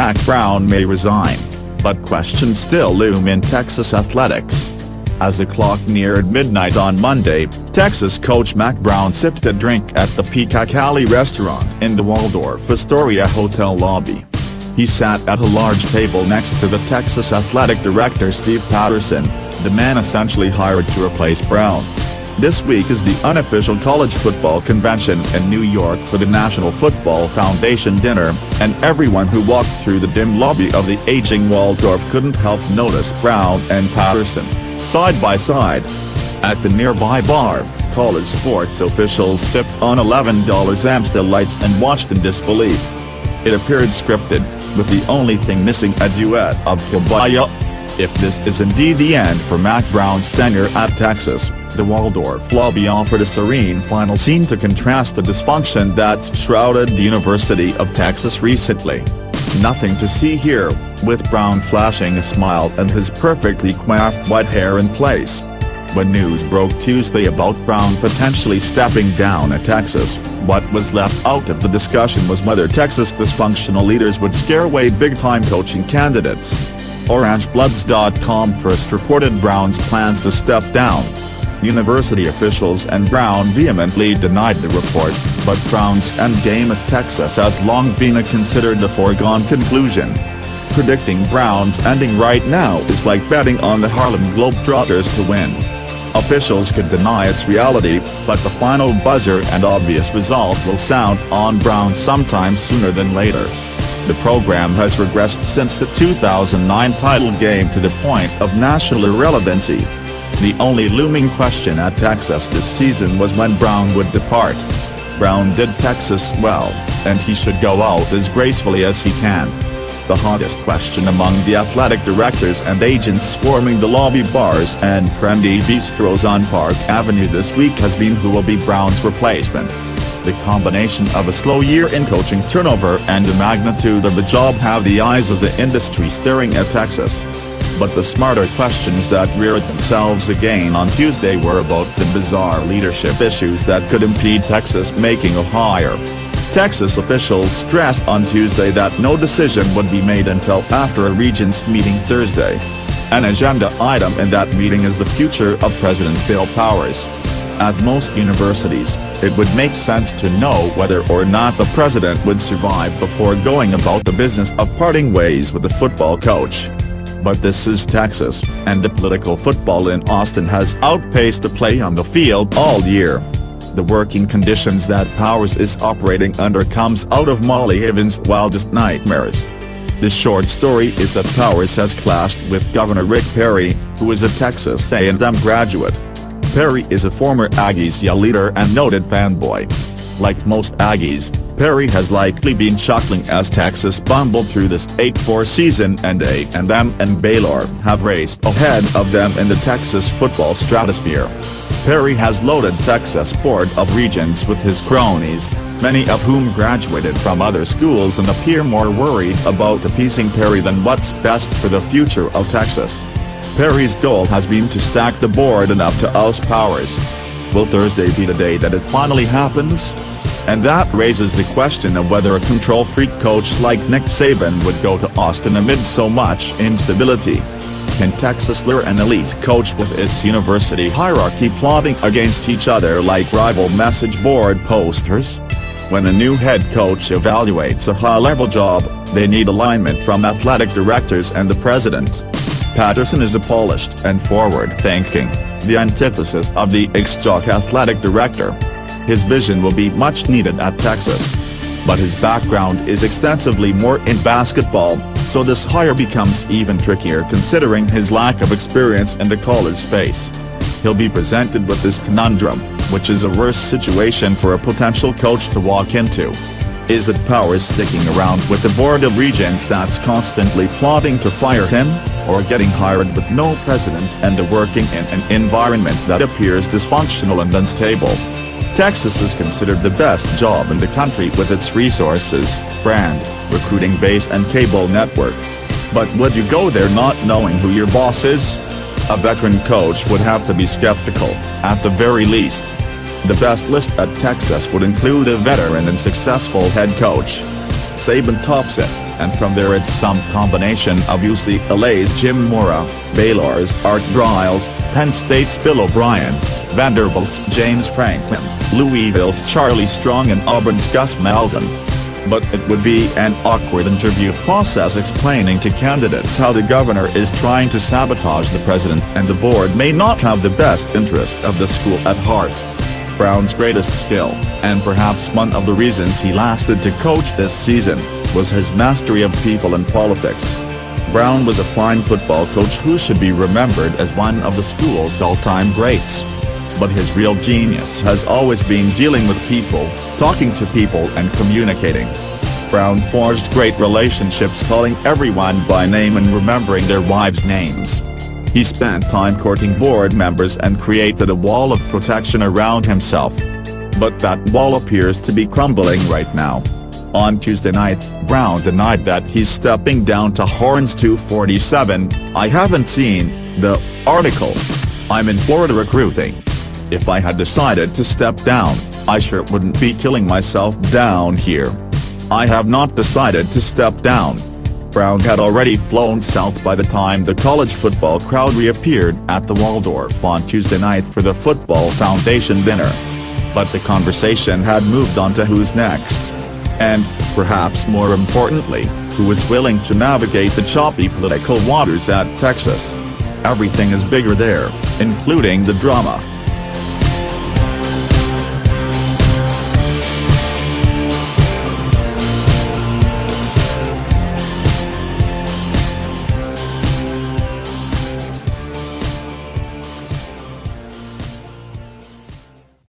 Mack Brown may resign, but questions still loom in Texas athletics. As the clock neared midnight on Monday, Texas coach Mack Brown sipped a drink at the Peacock Alley restaurant in the Waldorf Astoria hotel lobby. He sat at a large table next to the Texas athletic director Steve Patterson, the man essentially hired to replace Brown. This week is the unofficial college football convention in New York for the National Football Foundation dinner, and everyone who walked through the dim lobby of the aging Waldorf couldn't help notice Brown and Patterson, side by side. At the nearby bar, college sports officials sipped on $11 Amstel Lights and watched in disbelief. It appeared scripted, with the only thing missing a duet of Kumbaya. If this is indeed the end for Mack Brown's tenure at Texas, the Waldorf lobby offered a serene final scene to contrast the dysfunction that shrouded the University of Texas recently. Nothing to see here, with Brown flashing a smile and his perfectly coiffed white hair in place. When news broke Tuesday about Brown potentially stepping down at Texas, what was left out of the discussion was whether Texas dysfunctional leaders would scare away big-time coaching candidates. OrangeBloods.com first reported Brown's plans to step down. University officials and Brown vehemently denied the report, but Brown's endgame at Texas has long been considered a foregone conclusion. Predicting Brown's ending right now is like betting on the Harlem Globetrotters to win. Officials could deny its reality, but the final buzzer and obvious result will sound on Brown sometime sooner than later. The program has regressed since the 2009 title game to the point of national irrelevancy. The only looming question at Texas this season was when Brown would depart. Brown did Texas well, and he should go out as gracefully as he can. The hottest question among the athletic directors and agents swarming the lobby bars and trendy bistros on Park Avenue this week has been who will be Brown's replacement. The combination of a slow year in coaching turnover and the magnitude of the job have the eyes of the industry staring at Texas. But the smarter questions that reared themselves again on Tuesday were about the bizarre leadership issues that could impede Texas making a hire. Texas officials stressed on Tuesday that no decision would be made until after a regents meeting Thursday. An agenda item in that meeting is the future of President Bill Powers. At most universities, it would make sense to know whether or not the president would survive before going about the business of parting ways with the football coach. But this is Texas, and the political football in Austin has outpaced the play on the field all year. The working conditions that Powers is operating under comes out of Molly Ivins' wildest nightmares. The short story is that Powers has clashed with Governor Rick Perry, who is a Texas A&M graduate. Perry is a former Aggies leader and noted fanboy. Like most Aggies, Perry has likely been chuckling as Texas bumbled through this 8-4 season, and A&M and Baylor have raced ahead of them in the Texas football stratosphere. Perry has loaded Texas Board of Regents with his cronies, many of whom graduated from other schools and appear more worried about appeasing Perry than what's best for the future of Texas. Perry's goal has been to stack the board enough to oust Powers. Will Thursday be the day that it finally happens? And that raises the question of whether a control-freak coach like Nick Saban would go to Austin amid so much instability. Can Texas lure an elite coach with its university hierarchy plotting against each other like rival message board posters? When a new head coach evaluates a high-level job, they need alignment from athletic directors and the president. Patterson is a polished and forward-thinking, the antithesis of the ex-jock athletic director. His vision will be much needed at Texas. But his background is extensively more in basketball, so this hire becomes even trickier considering his lack of experience in the college space. He'll be presented with this conundrum, which is a worse situation for a potential coach to walk into. Is it Powers sticking around with the Board of Regents that's constantly plotting to fire him, or getting hired with no president and working in an environment that appears dysfunctional and unstable? Texas is considered the best job in the country with its resources, brand, recruiting base and cable network. But would you go there not knowing who your boss is? A veteran coach would have to be skeptical, at the very least. The best list at Texas would include a veteran and successful head coach. Saban tops it. and from there it's some combination of UCLA's Jim Mora, Baylor's Art Briles, Penn State's Bill O'Brien, Vanderbilt's James Franklin, Louisville's Charlie Strong and Auburn's Gus Malzahn. But it would be an awkward interview process explaining to candidates how the governor is trying to sabotage the president and the board may not have the best interest of the school at heart. Brown's greatest skill, and perhaps one of the reasons he lasted to coach this season, was his mastery of people and politics. Brown was a fine football coach who should be remembered as one of the school's all-time greats. But his real genius has always been dealing with people, talking to people and communicating. Brown forged great relationships calling everyone by name and remembering their wives' names. He spent time courting board members and created a wall of protection around himself. But that wall appears to be crumbling right now. On Tuesday night, Brown denied that he's stepping down to Horns 247. "I haven't seen the article. I'm in Florida recruiting. If I had decided to step down, I sure wouldn't be killing myself down here. I have not decided to step down." Brown had already flown south by the time the college football crowd reappeared at the Waldorf on Tuesday night for the Football Foundation dinner. But the conversation had moved on to who's next. And, perhaps more importantly, who is willing to navigate the choppy political waters at Texas. Everything is bigger there, including the drama.